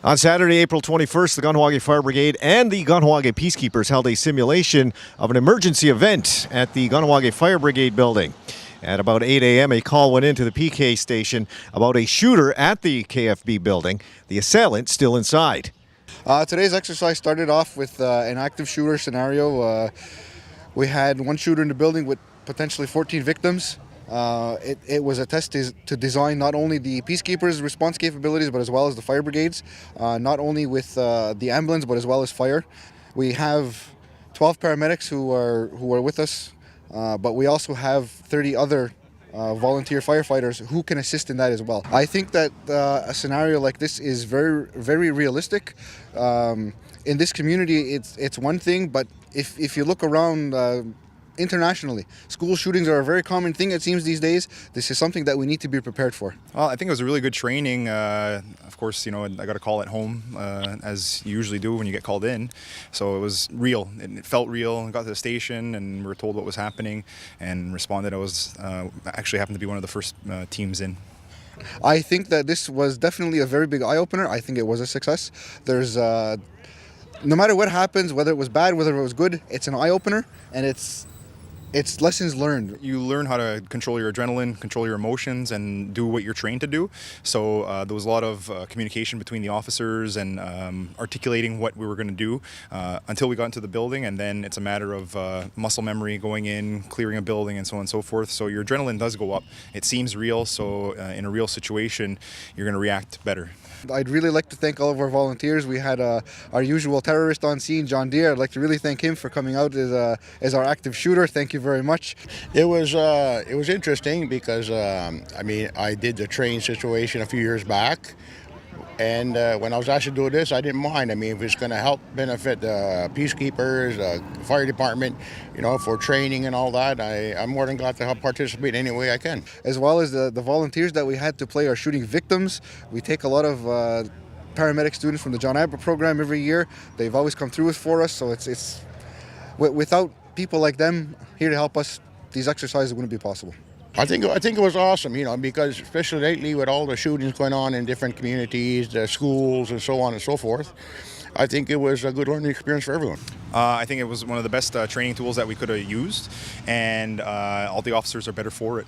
On Saturday, April 21st, the Kahnawake Fire Brigade and the Kahnawake Peacekeepers held a simulation of an emergency event at the Kahnawake Fire Brigade building. At about 8 a.m., a call went into the PK station about a shooter at the KFB building, the assailant still inside. Today's exercise started off with an active shooter scenario. We had one shooter in the building with potentially 14 victims. It was a test to design not only the peacekeepers' response capabilities, but as well as the fire brigades, not only with the ambulance, but as well as fire. We have 12 paramedics who are with us, but we also have 30 other volunteer firefighters who can assist in that as well. I think that a scenario like this is very, very realistic. In this community, it's one thing, but if you look around internationally, school shootings are a very common thing, it seems, these days. This is something that we need to be prepared for. Well, I think it was a really good training. Of course, I got a call at home, as you usually do when you get called in. So it was real. It felt real. I got to the station and we were told what was happening and responded. I was actually happened to be one of the first teams in. I think that this was definitely a very big eye-opener. I think it was a success. There's no matter what happens, whether it was bad, whether it was good, it's an eye-opener, and it's lessons learned. You learn how to control your adrenaline, control your emotions, and do what you're trained to do. So there was a lot of communication between the officers and articulating what we were going to do until we got into the building, and then it's a matter of muscle memory, going in, clearing a building, and so on and so forth. So your adrenaline does go up. It seems real, so in a real situation, you're going to react better. I'd really like to thank all of our volunteers. We had our usual terrorist on scene, John Deere. I'd like to really thank him for coming out as our active shooter. Thank you very much. It was interesting because I did the train situation a few years back, and when I was asked to do this, I didn't mind. If it's going to help benefit the peacekeepers, the fire department, for training and all that, I'm more than glad to help participate any way I can. As well as the volunteers that we had to play our shooting victims. We take a lot of paramedic students from the John Abbott program every year. They've always come through for us, so it's without people like them here to help us, these exercises wouldn't be possible. I think it was awesome, because especially lately with all the shootings going on in different communities, the schools, and so on and so forth, I think it was a good learning experience for everyone. I think it was one of the best training tools that we could have used, and all the officers are better for it.